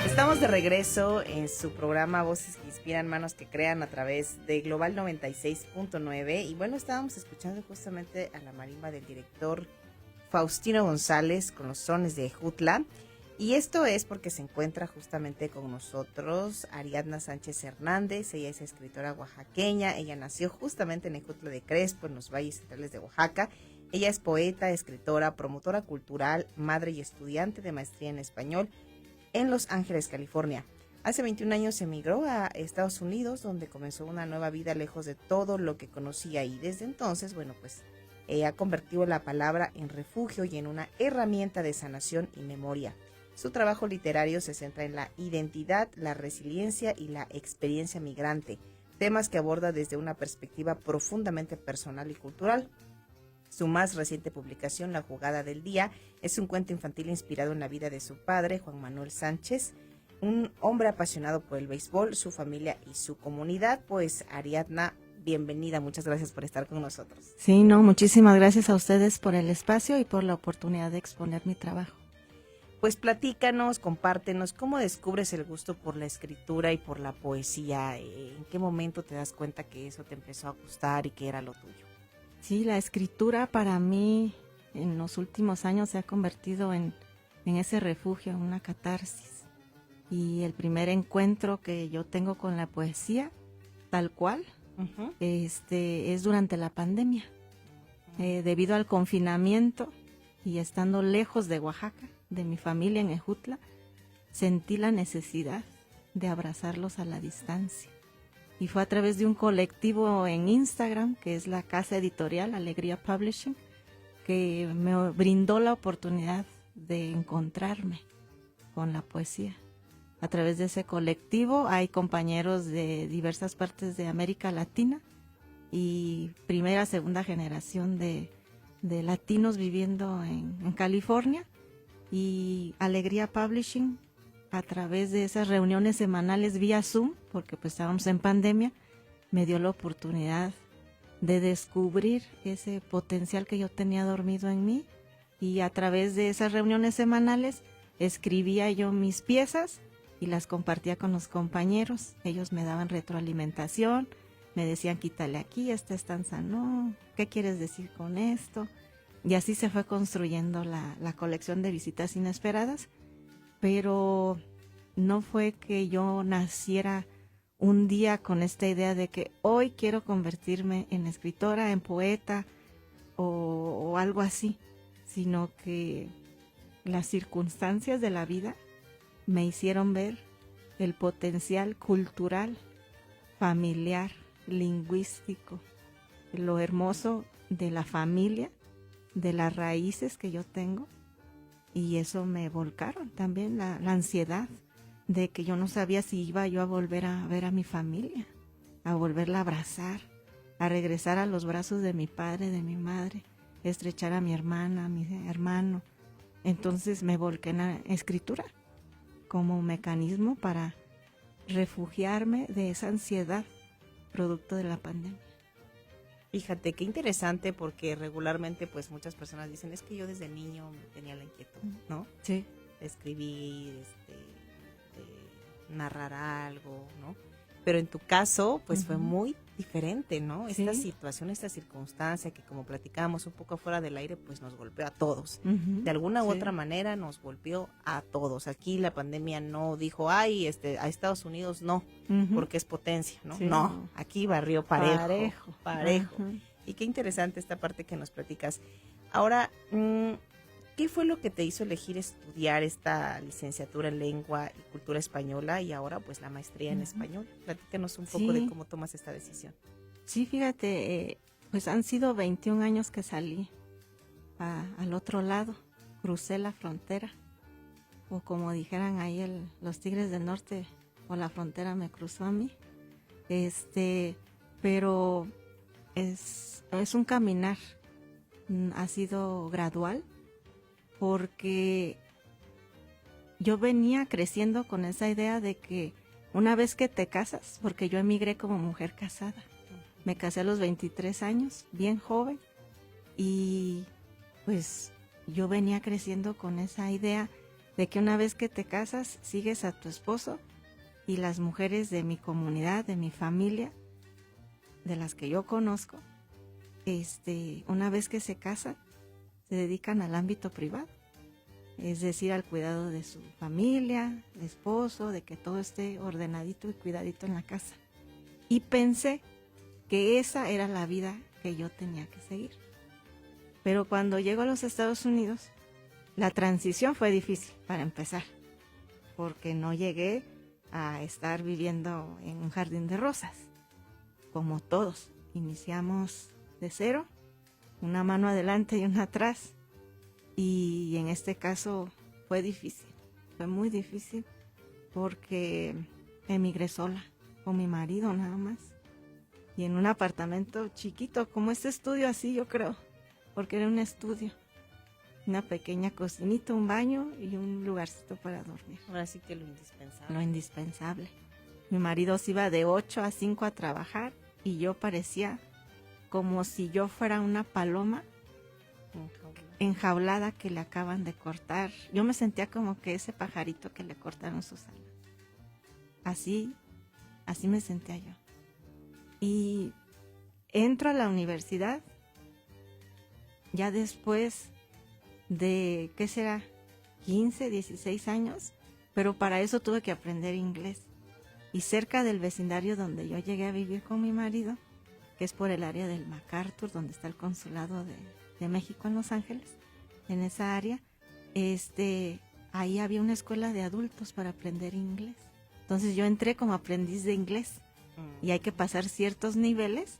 Estamos de regreso en su programa Voces que Inspiran, Manos que Crean a través de Global 96.9 y bueno, estábamos escuchando justamente a la marimba del director Faustino González con los sones de Ejutla y esto es porque se encuentra justamente con nosotros Ariadna Sánchez Hernández. Ella es escritora oaxaqueña, ella nació justamente en Ejutla de Crespo, en los valles centrales de Oaxaca. Ella es poeta, escritora, promotora cultural, madre y estudiante de maestría en español en Los Ángeles, California. Hace 21 años emigró a Estados Unidos, donde comenzó una nueva vida lejos de todo lo que conocía y desde entonces, bueno, pues ha convertido la palabra en refugio y en una herramienta de sanación y memoria. Su trabajo literario se centra en la identidad, la resiliencia y la experiencia migrante, temas que aborda desde una perspectiva profundamente personal y cultural. Su más reciente publicación, La Jugada del Día, es un cuento infantil inspirado en la vida de su padre, Juan Manuel Sánchez, un hombre apasionado por el béisbol, su familia y su comunidad. Pues Ariadna, bienvenida, muchas gracias por estar con nosotros. Sí, no, muchísimas gracias a ustedes por el espacio y por la oportunidad de exponer mi trabajo. Pues platícanos, compártenos, ¿cómo descubres el gusto por la escritura y por la poesía? ¿En qué momento te das cuenta que eso te empezó a gustar y que era lo tuyo? Sí, la escritura para mí en los últimos años se ha convertido en ese refugio, en una catarsis. Y el primer encuentro que yo tengo con la poesía, tal cual, es durante la pandemia. Debido al confinamiento y estando lejos de Oaxaca, de mi familia en Ejutla, sentí la necesidad de abrazarlos a la distancia. Y fue a través de un colectivo en Instagram, que es la casa editorial Alegría Publishing, que me brindó la oportunidad de encontrarme con la poesía. A través de ese colectivo hay compañeros de diversas partes de América Latina y primera, segunda generación de latinos viviendo en California, y Alegría Publishing, a través de esas reuniones semanales vía Zoom, porque pues estábamos en pandemia, me dio la oportunidad de descubrir ese potencial que yo tenía dormido en mí, y a través de esas reuniones semanales escribía yo mis piezas y las compartía con los compañeros. Ellos me daban retroalimentación, me decían quítale aquí, esta estanza no, ¿qué quieres decir con esto? Y así se fue construyendo la colección de Visitas Inesperadas. Pero no fue que yo naciera un día con esta idea de que hoy quiero convertirme en escritora, en poeta o algo así, sino que las circunstancias de la vida me hicieron ver el potencial cultural, familiar, lingüístico, lo hermoso de la familia, de las raíces que yo tengo. Y eso me volcaron también, la ansiedad de que yo no sabía si iba yo a volver a ver a mi familia, a volverla a abrazar, a regresar a los brazos de mi padre, de mi madre, estrechar a mi hermana, a mi hermano. Entonces me volqué en la escritura como mecanismo para refugiarme de esa ansiedad producto de la pandemia. Fíjate, qué interesante, porque regularmente pues muchas personas dicen, es que yo desde niño tenía la inquietud, ¿no? Sí. De escribir, de narrar algo, ¿no? Pero en tu caso, pues fue muy diferente, ¿no? Sí. Esta situación, esta circunstancia que, como platicábamos un poco afuera del aire, pues nos golpeó a todos. De alguna u otra manera nos golpeó a todos. Aquí la pandemia no dijo, ay, a Estados Unidos no, porque es potencia, ¿no? Sí. No, aquí barrió parejo. Y qué interesante esta parte que nos platicas. Ahora, ¿qué fue lo que te hizo elegir estudiar esta licenciatura en Lengua y Cultura Española y ahora pues la maestría en español? Platícanos un poco de cómo tomas esta decisión. Sí, fíjate, pues han sido 21 años que salí al otro lado, crucé la frontera, o como dijeran ahí los Tigres del Norte, o la frontera me cruzó a mí. Pero es un caminar, ha sido gradual, porque yo venía creciendo con esa idea de que una vez que te casas, porque yo emigré como mujer casada, me casé a los 23 años, bien joven, y pues yo venía creciendo con esa idea de que una vez que te casas, sigues a tu esposo, y las mujeres de mi comunidad, de mi familia, de las que yo conozco, una vez que se casan, se dedican al ámbito privado, es decir, al cuidado de su familia, de esposo, de que todo esté ordenadito y cuidadito en la casa. Y pensé que esa era la vida que yo tenía que seguir. Pero cuando llego a los Estados Unidos, la transición fue difícil para empezar, porque no llegué a estar viviendo en un jardín de rosas, como todos. Iniciamos de cero, una mano adelante y una atrás, y en este caso fue difícil, fue muy difícil, porque emigré sola, con mi marido nada más, y en un apartamento chiquito, como este estudio así yo creo, porque era un estudio, una pequeña cocinita, un baño y un lugarcito para dormir. Ahora sí que lo indispensable. Lo indispensable. Mi marido se iba de 8 a 5 a trabajar y yo parecía como si yo fuera una paloma enjaulada que le acaban de cortar. Yo me sentía como que ese pajarito que le cortaron sus alas. Así me sentía yo. Y entro a la universidad ya después de, ¿qué será? 15, 16 años, pero para eso tuve que aprender inglés. Y cerca del vecindario donde yo llegué a vivir con mi marido, que es por el área del MacArthur, donde está el consulado de México en Los Ángeles, en esa área, ahí había una escuela de adultos para aprender inglés. Entonces yo entré como aprendiz de inglés y hay que pasar ciertos niveles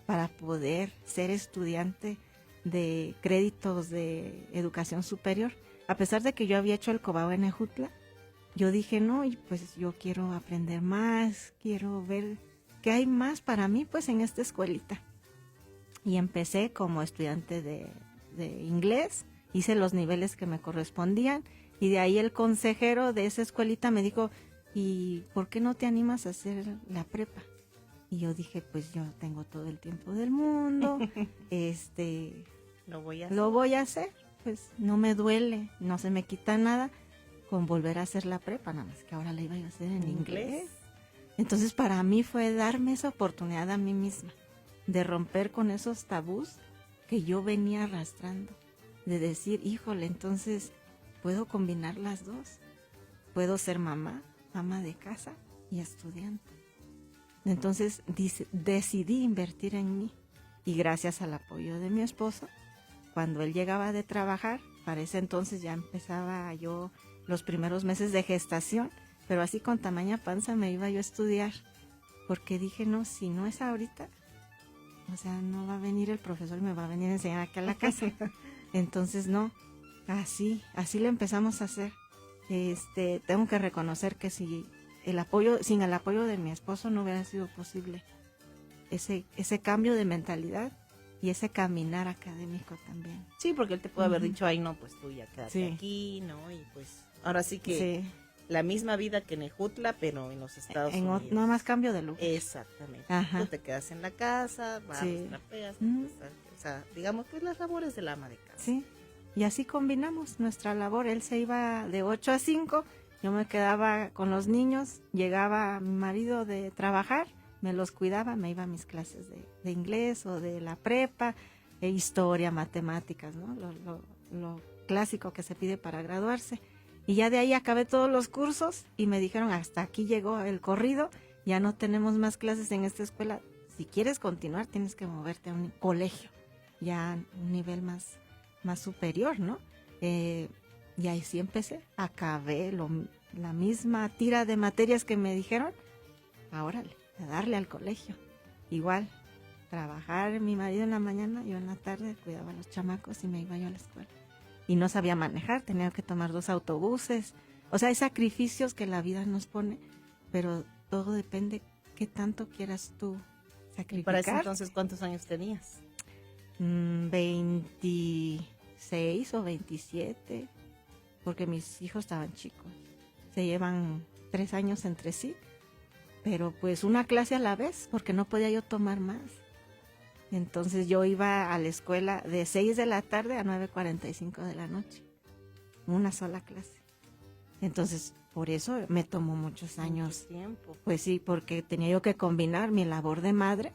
para poder ser estudiante de créditos de educación superior. A pesar de que yo había hecho el Cobao en Ejutla, yo dije, no, y pues yo quiero aprender más, quiero ver qué hay más para mí pues en esta escuelita. Y empecé como estudiante de inglés, hice los niveles que me correspondían, y de ahí el consejero de esa escuelita me dijo, ¿y por qué no te animas a hacer la prepa? Y yo dije, pues yo tengo todo el tiempo del mundo, lo voy a hacer, pues no me duele, no se me quita nada con volver a hacer la prepa, nada más que ahora la iba a hacer en inglés. Entonces para mí fue darme esa oportunidad a mí misma, de romper con esos tabús que yo venía arrastrando, de decir, híjole, entonces puedo combinar las dos, puedo ser mamá de casa y estudiante. Entonces decidí invertir en mí, y gracias al apoyo de mi esposo, cuando él llegaba de trabajar, para ese entonces ya empezaba yo los primeros meses de gestación, pero así con tamaña panza me iba yo a estudiar, porque dije, no, si no es ahorita, o sea, no va a venir el profesor y me va a venir a enseñar aquí a la casa. Entonces no, así lo empezamos a hacer. Tengo que reconocer que sin el apoyo de mi esposo no hubiera sido posible ese cambio de mentalidad y ese caminar académico también. Sí, porque él te puede haber dicho, ay no, pues tú ya quédate aquí, ¿no? Y pues ahora sí que la misma vida que en Ejutla, pero en los Estados Unidos. No más cambio de lugar. Exactamente. Ajá. Tú te quedas en la casa, vas, trapeas, o sea, digamos, pues las labores del ama de casa. Sí, y así combinamos nuestra labor. Él se iba de 8 a 5, yo me quedaba con los niños, llegaba mi marido de trabajar, me los cuidaba, me iba a mis clases de inglés o de la prepa, historia, matemáticas, ¿no? Lo clásico que se pide para graduarse. Y ya de ahí acabé todos los cursos y me dijeron, hasta aquí llegó el corrido, ya no tenemos más clases en esta escuela. Si quieres continuar, tienes que moverte a un colegio, ya un nivel más superior, ¿no? Y ahí sí empecé, acabé la misma tira de materias que me dijeron, órale, a darle al colegio. Igual, trabajar mi marido en la mañana, yo en la tarde cuidaba a los chamacos y me iba yo a la escuela. Y no sabía manejar, tenía que tomar 2 autobuses. O sea, hay sacrificios que la vida nos pone, pero todo depende qué tanto quieras tú sacrificar. ¿Y para ese entonces cuántos años tenías? 26 o 27, porque mis hijos estaban chicos. Se llevan 3 años entre sí, pero pues una clase a la vez, porque no podía yo tomar más. Entonces yo iba a la escuela de 6 de la tarde a 9:45 de la noche, una sola clase. Entonces, por eso me tomó muchos años. Mucho tiempo. Pues sí, porque tenía yo que combinar mi labor de madre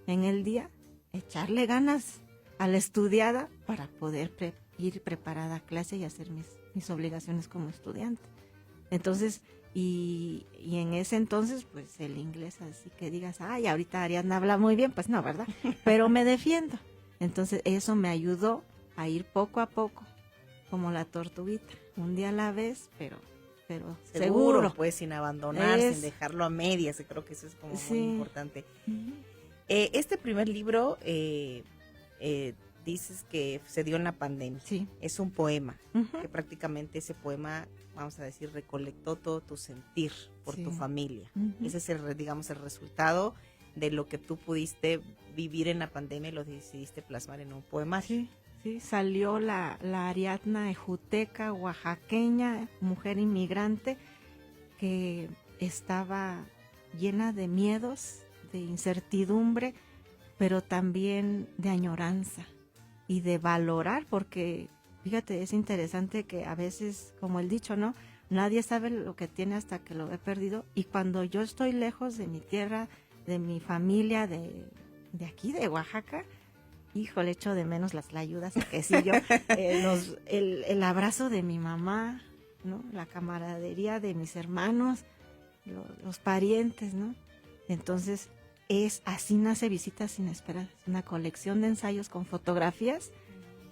en el día, echarle ganas a la estudiada para poder ir preparada a clase y hacer mis obligaciones como estudiante. Entonces, y en ese entonces, pues el inglés, así que digas, ay, ahorita Ariadna habla muy bien, pues no, ¿verdad? Pero me defiendo. Entonces, eso me ayudó a ir poco a poco, como la tortuguita, un día a la vez, pero seguro. Pues sin abandonar, sin dejarlo a medias, y creo que eso es como muy importante. Uh-huh. Este primer libro, dices que se dio en la pandemia. Sí. Es un poema, uh-huh. que prácticamente ese poema, vamos a decir, recolectó todo tu sentir por tu familia. Uh-huh. Ese es el resultado de lo que tú pudiste vivir en la pandemia y lo decidiste plasmar en un poema. Sí. Sí, salió la Ariadna ejuteca, oaxaqueña, mujer inmigrante, que estaba llena de miedos, de incertidumbre, pero también de añoranza y de valorar, porque fíjate, es interesante que a veces, como el dicho, ¿no? Nadie sabe lo que tiene hasta que lo he perdido, y cuando yo estoy lejos de mi tierra, de mi familia, de aquí, de Oaxaca, híjole, echo de menos las tlayudas, el quesillo, el abrazo de mi mamá, ¿no? La camaradería de mis hermanos, los parientes, ¿no? Entonces, así nace Visitas Inesperadas, una colección de ensayos con fotografías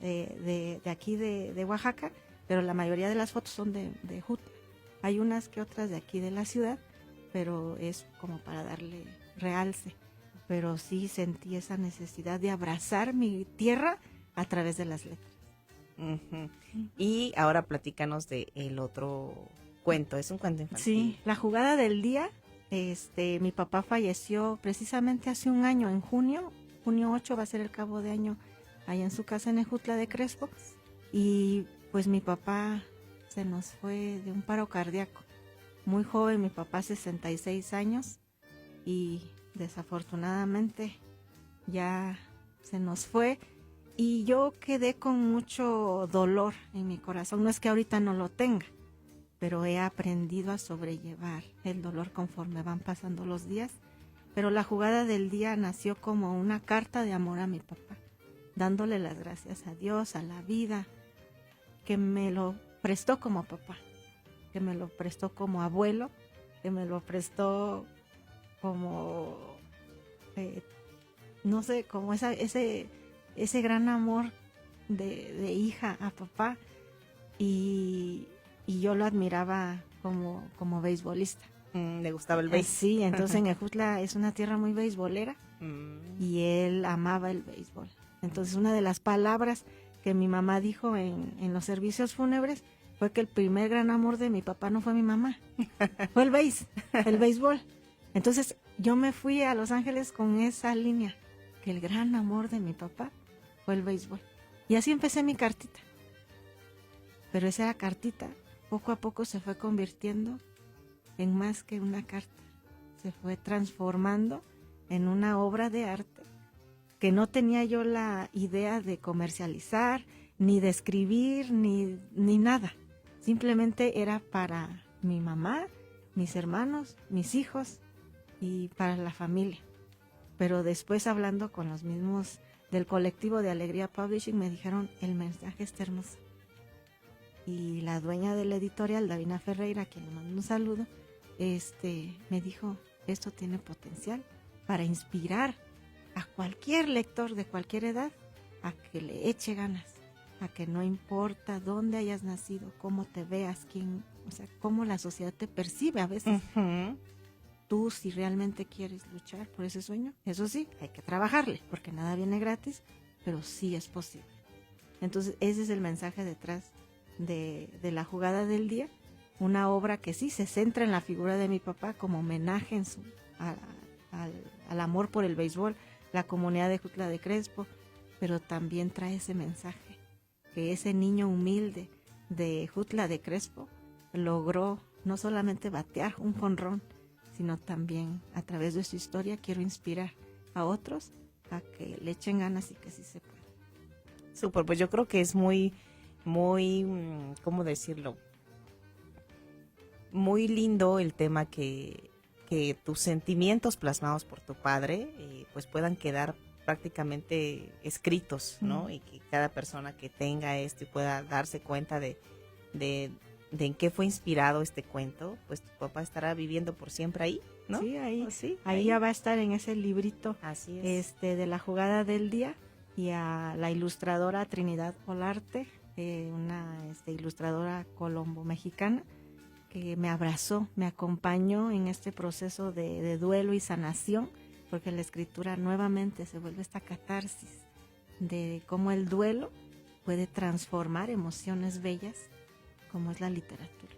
de aquí de Oaxaca, pero la mayoría de las fotos son de Jutla. Hay unas que otras de aquí de la ciudad, pero es como para darle realce. Pero sí sentí esa necesidad de abrazar mi tierra a través de las letras. Uh-huh. Y ahora platícanos de el otro cuento, es un cuento infantil. Sí, La Jugada del Día. Mi papá falleció precisamente hace un año, en junio 8 va a ser el cabo de año, allá en su casa en Ejutla de Crespo, y pues mi papá se nos fue de un paro cardíaco, muy joven, mi papá 66 años, y desafortunadamente ya se nos fue, y yo quedé con mucho dolor en mi corazón. No es que ahorita no lo tenga, pero he aprendido a sobrellevar el dolor conforme van pasando los días. Pero La Jugada del Día nació como una carta de amor a mi papá, dándole las gracias a Dios, a la vida, que me lo prestó como papá, que me lo prestó como abuelo, que me lo prestó como, no sé, como ese gran amor de hija a papá, y yo lo admiraba como beisbolista. ¿Le gustaba el béisbol? Sí, entonces en Ejutla es una tierra muy beisbolera, y él amaba el béisbol. Entonces una de las palabras que mi mamá dijo en los servicios fúnebres fue que el primer gran amor de mi papá no fue mi mamá, fue el béisbol. Entonces yo me fui a Los Ángeles con esa línea, que el gran amor de mi papá fue el béisbol. Y así empecé mi cartita. Pero esa cartita poco a poco se fue convirtiendo en más que una carta. Se fue transformando en una obra de arte que no tenía yo la idea de comercializar, ni de escribir, ni nada. Simplemente era para mi mamá, mis hermanos, mis hijos y para la familia. Pero después, hablando con los mismos del colectivo de Alegría Publishing, me dijeron, el mensaje está hermoso. Y la dueña de la editorial, Davina Ferreira, a quien le mando un saludo, me dijo, esto tiene potencial para inspirar a cualquier lector de cualquier edad a que le eche ganas, a que no importa dónde hayas nacido, cómo te veas, cómo la sociedad te percibe a veces. Uh-huh. Tú, si realmente quieres luchar por ese sueño, eso sí, hay que trabajarle, porque nada viene gratis, pero sí es posible. Entonces, ese es el mensaje detrás de La Jugada del Día, una obra que sí se centra en la figura de mi papá como homenaje al amor por el béisbol, la comunidad de Ejutla de Crespo, pero también trae ese mensaje, que ese niño humilde de Ejutla de Crespo logró no solamente batear un jonrón, sino también a través de su historia quiero inspirar a otros a que le echen ganas y que sí se puede. Súper, pues yo creo que es muy, ¿cómo decirlo? muy lindo el tema que tus sentimientos plasmados por tu padre pues puedan quedar prácticamente escritos, ¿no? Y que cada persona que tenga esto y pueda darse cuenta de en qué fue inspirado este cuento, pues tu papá estará viviendo por siempre ahí, ¿no? Sí, ahí, sí, ahí ya va a estar en ese librito. Así es. De la jugada del día, y a la ilustradora Trinidad Olarte, una ilustradora colombo-mexicana, que me abrazó, me acompañó en este proceso de duelo y sanación, porque la escritura nuevamente se vuelve esta catarsis de cómo el duelo puede transformar emociones bellas, como es la literatura.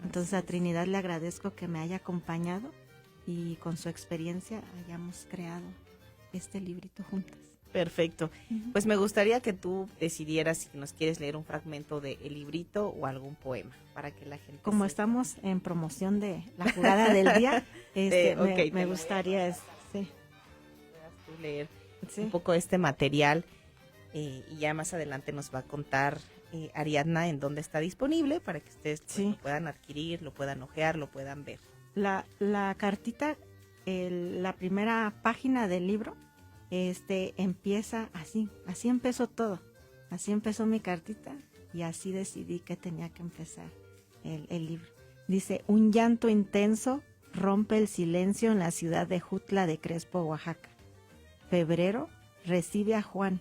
Entonces a Trinidad le agradezco que me haya acompañado y con su experiencia hayamos creado este librito juntas. Perfecto. Pues me gustaría que tú decidieras si nos quieres leer un fragmento del librito o algún poema para que la gente... Como estamos en promoción de la jugada del día, me gustaría sí. Puedas tú leer un poco este material y ya más adelante nos va a contar Ariadna en dónde está disponible para que ustedes lo puedan adquirir, lo puedan ojear, lo puedan ver. La cartita, la primera página del libro, empieza así empezó todo, así empezó mi cartita y así decidí que tenía que empezar el libro. Dice: un llanto intenso rompe el silencio en la ciudad de Jutla de Crespo, Oaxaca. Febrero recibe a Juan,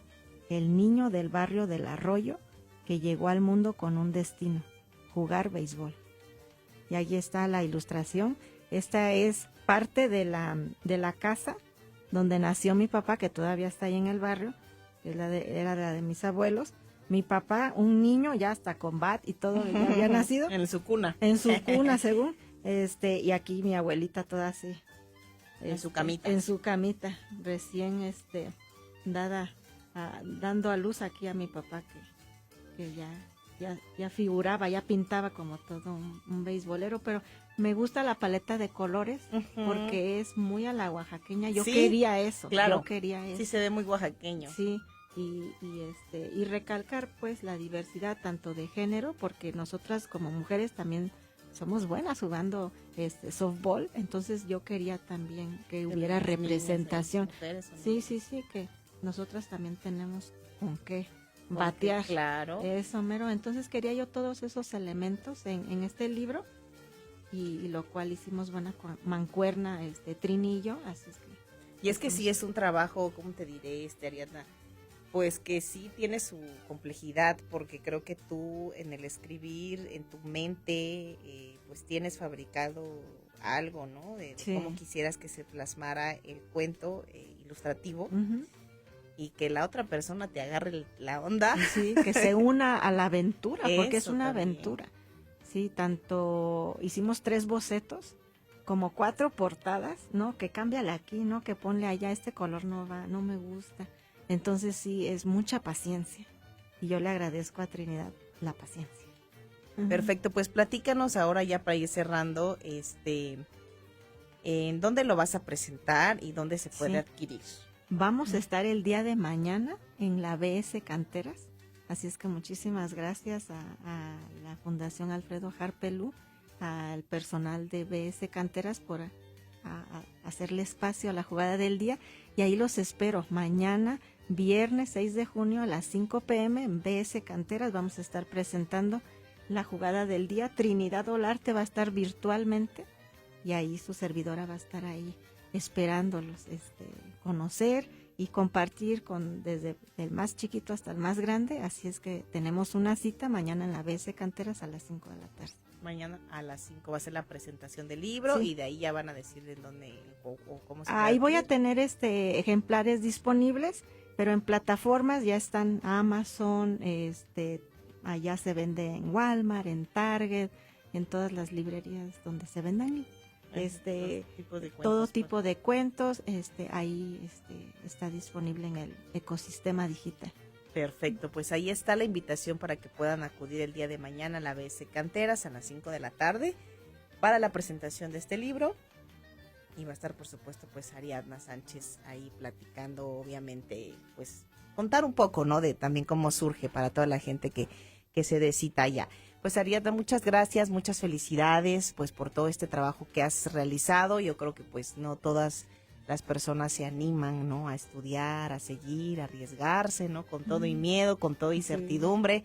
el niño del barrio del Arroyo, que llegó al mundo con un destino: jugar béisbol. Y ahí está la ilustración. Esta es parte de la casa donde nació mi papá, que todavía está ahí en el barrio, que era la de mis abuelos. Mi papá, un niño ya hasta con bat y todo, ya había nacido. En su cuna. En su cuna, según. Y aquí mi abuelita toda así. En su camita. En su camita, recién dando a luz aquí a mi papá, que ya figuraba, ya pintaba como todo un beisbolero, pero me gusta la paleta de colores porque es muy a la oaxaqueña. Yo quería eso, claro. Yo quería eso. Sí, se ve muy oaxaqueño. Sí, y recalcar pues la diversidad tanto de género, porque nosotras como mujeres también somos buenas jugando softball, entonces yo quería también que hubiera representación. Sí, que nosotras también tenemos con qué batear. Claro. Eso, mero. Entonces quería yo todos esos elementos en este libro, y lo cual hicimos buena mancuerna, Trinillo, así es que... Y es que sí es un trabajo, ¿cómo te diré, Ariadna? Pues que sí tiene su complejidad, porque creo que tú en el escribir, en tu mente, pues tienes fabricado algo, ¿no? De cómo quisieras que se plasmara el cuento ilustrativo. Y que la otra persona te agarre la onda. Sí, que se una a la aventura, porque Eso es una también. aventura. Sí, tanto hicimos 3 bocetos, como 4 portadas, ¿no? Que cámbiale aquí, ¿no? Que ponle allá, este color no va, no me gusta. Entonces sí, es mucha paciencia. Y yo le agradezco a Trinidad la paciencia. Perfecto, pues platícanos ahora ya para ir cerrando, ¿en dónde lo vas a presentar y dónde se puede adquirir? Vamos a estar el día de mañana en la BS Canteras, así es que muchísimas gracias a la Fundación Alfredo Harpelú, al personal de BS Canteras por hacerle espacio a la jugada del día, y ahí los espero mañana, viernes 6 de junio a las 5 p.m. en BS Canteras. Vamos a estar presentando la jugada del día. Trinidad Olarte va a estar virtualmente y ahí su servidora va a estar ahí esperándolos, conocer y compartir desde el más chiquito hasta el más grande. Así es que tenemos una cita mañana en la BS Canteras a las 5 de la tarde. Mañana a las 5 va a ser la presentación del libro, y de ahí ya van a decir en dónde o cómo se ahí voy a tener ejemplares disponibles, pero en plataformas ya están Amazon, allá se vende en Walmart, en Target, en todas las librerías donde se vendan todo tipo de cuentos, ahí está disponible en el ecosistema digital. Perfecto, pues ahí está la invitación para que puedan acudir el día de mañana a la BS Canteras a las 5 de la tarde para la presentación de este libro. Y va a estar, por supuesto, pues Ariadna Sánchez ahí platicando, obviamente, pues contar un poco, ¿no? De también cómo surge para toda la gente que se dé cita allá. Pues Pues Ariadna, muchas gracias, muchas felicidades pues por todo este trabajo que has realizado. Yo creo que pues no todas las personas se animan, ¿no?, a estudiar, a seguir, a arriesgarse, ¿no?, con todo y miedo, con toda incertidumbre,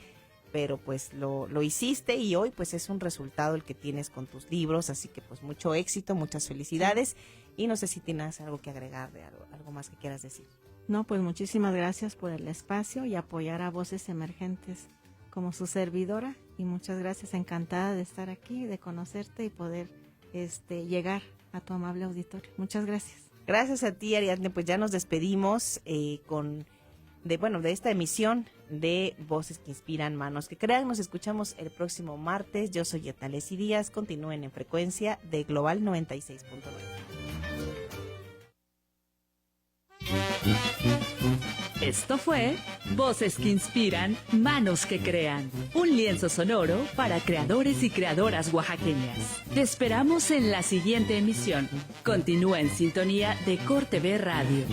pero pues lo hiciste y hoy pues es un resultado el que tienes con tus libros, así que pues mucho éxito, muchas felicidades y no sé si tienes algo que agregar, de algo más que quieras decir. No, pues muchísimas gracias por el espacio y apoyar a Voces Emergentes como su servidora, y muchas gracias, encantada de estar aquí, de conocerte y poder llegar a tu amable auditorio. Muchas gracias. Gracias a ti, Ariadne, pues ya nos despedimos de esta emisión de Voces que Inspiran, Manos que Crean. Nos escuchamos el próximo martes. Yo soy Yetalesi Díaz. Continúen en frecuencia de Global 96.9. Esto fue Voces que Inspiran, Manos que Crean, un lienzo sonoro para creadores y creadoras oaxaqueñas. Te esperamos en la siguiente emisión. Continúa en sintonía de Cor TV Radio.